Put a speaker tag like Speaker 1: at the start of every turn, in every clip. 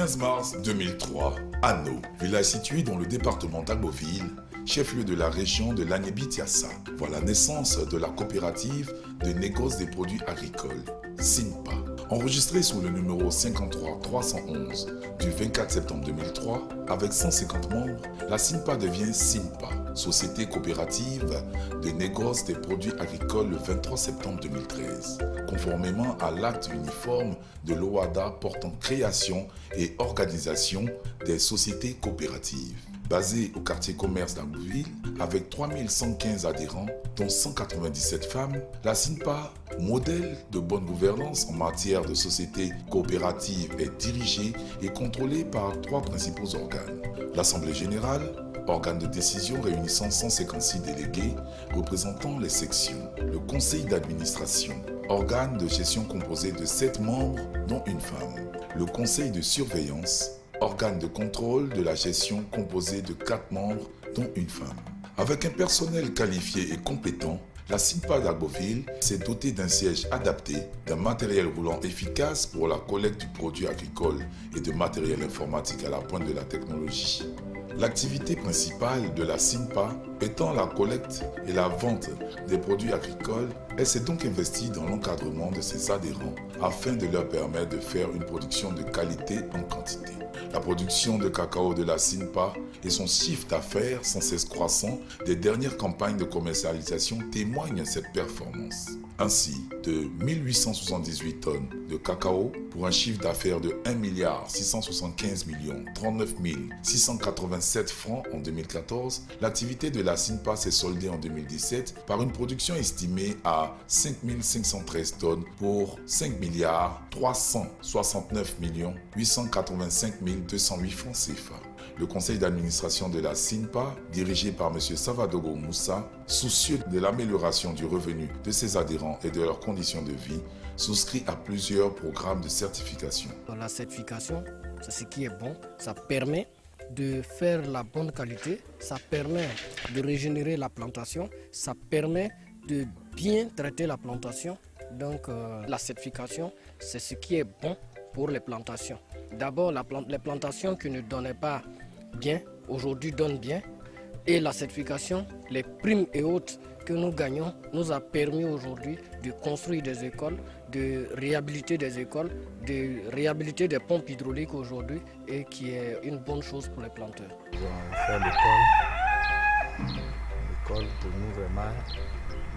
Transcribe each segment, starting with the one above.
Speaker 1: 15 mars 2003, Ano, village situé dans le département d'Agboville, chef-lieu de la région de l'Agnébitiassa, voit la naissance de la coopérative de négoce des produits agricoles, SINPA. Enregistrée sous le numéro 53 311 du 24 septembre 2003, avec 150 membres, la SINPA devient SINPA, Société coopérative de négoce des produits agricoles le 23 septembre 2013, conformément à l'acte uniforme de l'OADA portant création et organisation des sociétés coopératives. Basée au quartier commerce d'Agboville, avec 3115 adhérents, dont 197 femmes, la SINPA, modèle de bonne gouvernance en matière de société coopérative, est dirigée et contrôlée par trois principaux organes. L'Assemblée générale, organe de décision réunissant 156 délégués représentant les sections. Le Conseil d'administration, organe de gestion composé de 7 membres, dont une femme. Le Conseil de surveillance, organe de contrôle de la gestion composé de 4 membres, dont une femme. Avec un personnel qualifié et compétent, la SINPA d'Agboville s'est dotée d'un siège adapté, d'un matériel roulant efficace pour la collecte du produit agricole et de matériel informatique à la pointe de la technologie. L'activité principale de la SINPA étant la collecte et la vente des produits agricoles, elle s'est donc investie dans l'encadrement de ses adhérents afin de leur permettre de faire une production de qualité en quantité. La production de cacao de la SINPA et son chiffre d'affaires sans cesse croissant des dernières campagnes de commercialisation témoignent cette performance. Ainsi, de 1878 tonnes de cacao pour un chiffre d'affaires de 1 675 39 687 francs en 2014, l'activité de la SINPA s'est soldée en 2017 par une production estimée à 5 513 tonnes pour 5 369 885 208 francs CFA. Le conseil d'administration de la SINPA, dirigé par M. Savadogo Moussa, soucieux de l'amélioration du revenu de ses adhérents et de leurs conditions de vie, souscrit à plusieurs programmes de certification.
Speaker 2: La certification, c'est ce qui est bon. Ça permet de faire la bonne qualité, ça permet de régénérer la plantation, ça permet de bien traiter la plantation. Donc la certification, c'est ce qui est bon pour les plantations. D'abord, les plantations qui ne donnaient pas bien, aujourd'hui donnent bien. Et la certification, les primes et autres que nous gagnons, nous a permis aujourd'hui de construire des écoles, de réhabiliter des écoles, de réhabiliter des pompes hydrauliques aujourd'hui et qui est une bonne chose pour les planteurs.
Speaker 3: Nous avons fait l'école pour nous vraiment,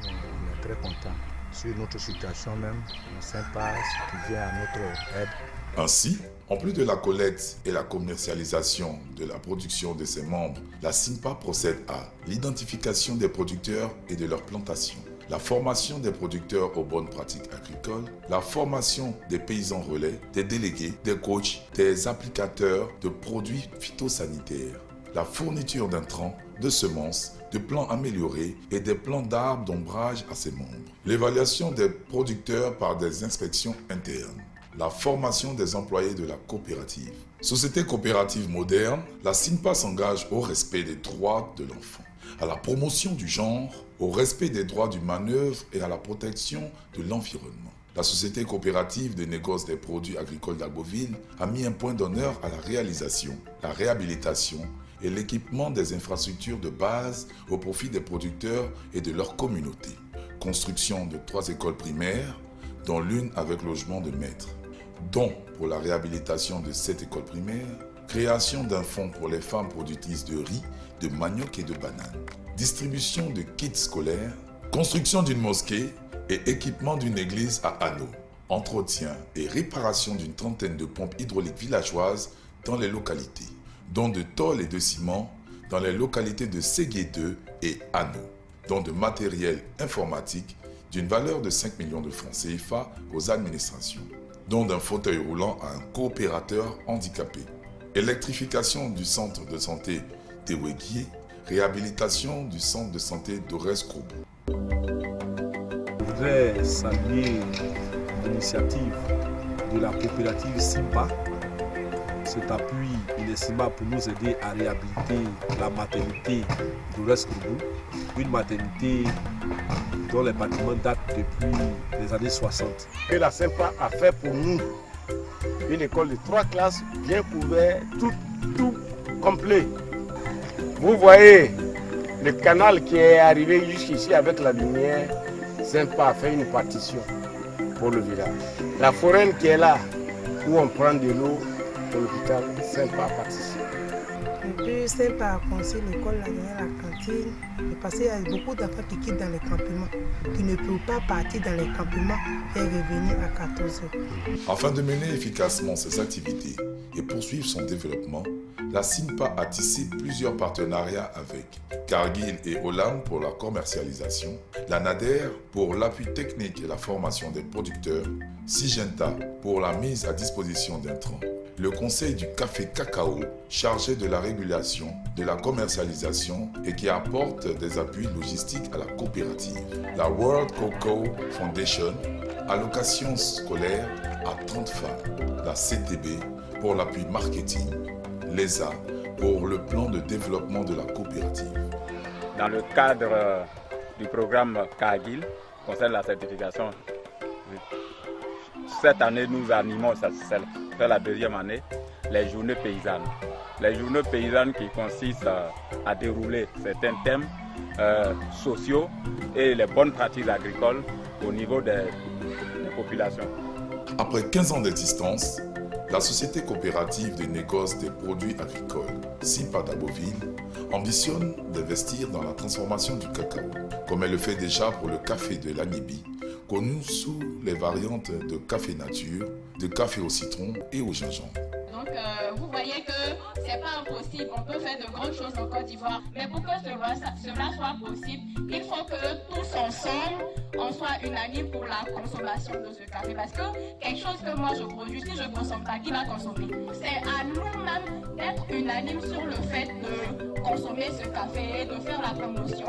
Speaker 3: on est très contents. Sur notre situation même, on SINPA qui vient à notre aide.
Speaker 1: Ainsi, en plus de la collecte et la commercialisation de la production de ses membres, la SINPA procède à l'identification des producteurs et de leurs plantations, la formation des producteurs aux bonnes pratiques agricoles, la formation des paysans relais, des délégués, des coachs, des applicateurs de produits phytosanitaires, la fourniture d'intrants, de semences, de plants améliorés et des plants d'arbres d'ombrage à ses membres, l'évaluation des producteurs par des inspections internes, la formation des employés de la coopérative. Société coopérative moderne, la SINPA s'engage au respect des droits de l'enfant, à la promotion du genre, au respect des droits du manœuvre et à la protection de l'environnement. La Société coopérative de négoce des produits agricoles d'Agboville a mis un point d'honneur à la réalisation, la réhabilitation et l'équipement des infrastructures de base au profit des producteurs et de leur communauté. Construction de 3 écoles primaires, dont l'une avec logement de maître. Dons pour la réhabilitation de 7 écoles primaires. Création d'un fonds pour les femmes productrices de riz, de manioc et de bananes. Distribution de kits scolaires. Construction d'une mosquée et équipement d'une église à Ano. Entretien et réparation d'une trentaine de pompes hydrauliques villageoises dans les localités. Dons de tôle et de ciment dans les localités de Ségué 2 et Ano. Dons de matériel informatique d'une valeur de 5 millions de francs CFA aux administrations. Don d'un fauteuil roulant à un coopérateur handicapé. Électrification du centre de santé d'Ewéguié. Réhabilitation du centre de santé d'Ores-Krobo.
Speaker 4: Je voudrais saluer l'initiative de la coopérative SINPA. Cet appui, il est SINPA pour nous aider à réhabiliter la maternité d'Ores-Krobo, une maternité dont les bâtiments datent depuis les années 60.
Speaker 5: Que la SINPA a fait pour nous Une école de 3 classes bien couverte, tout complet. Vous voyez le canal qui est arrivé jusqu'ici avec la lumière, sympa a fait une partition pour le village. La foraine qui est là, où on prend de l'eau pour l'hôpital, sympa partition.
Speaker 6: Le plus sympa à penser l'école, la cantine, parce qu'il y a beaucoup d'enfants qui quittent dans les campements, qui ne peuvent pas partir dans les campements et revenir à 14 heures.
Speaker 1: Afin de mener efficacement ses activités et poursuivre son développement, la SINPA a tissé plusieurs partenariats avec Cargill et Olam pour la commercialisation, la NADER pour l'appui technique et la formation des producteurs, Syngenta pour la mise à disposition d'intrants, le Conseil du café cacao chargé de la régulation, de la commercialisation et qui apporte des appuis logistiques à la coopérative, la World Cocoa Foundation, allocation scolaire à 30 femmes, la CTB pour l'appui marketing, l'ESA pour le plan de développement de la coopérative.
Speaker 7: Dans le cadre du programme Cargill, concernant la certification, cette année nous animons, c'est la deuxième année, les journées paysannes. Les journées paysannes qui consistent à dérouler certains thèmes sociaux et les bonnes pratiques agricoles au niveau des populations.
Speaker 1: Après 15 ans d'existence, la Société coopérative de négoce des produits agricoles, SINPA d'Abboville, ambitionne d'investir dans la transformation du cacao, comme elle le fait déjà pour le café de l'Agnébi, connu sous les variantes de café nature, de café au citron et au gingembre.
Speaker 8: Donc vous voyez que c'est pas impossible, on peut faire de grandes choses en Côte d'Ivoire, mais pour que cela soit possible, il faut que tous ensemble, on soit unanimes pour la consommation de ce café. Parce que quelque chose que moi je produis, si je ne consomme pas, qui va consommer? C'est à nous-mêmes d'être unanimes sur le fait de consommer ce café, de faire la promotion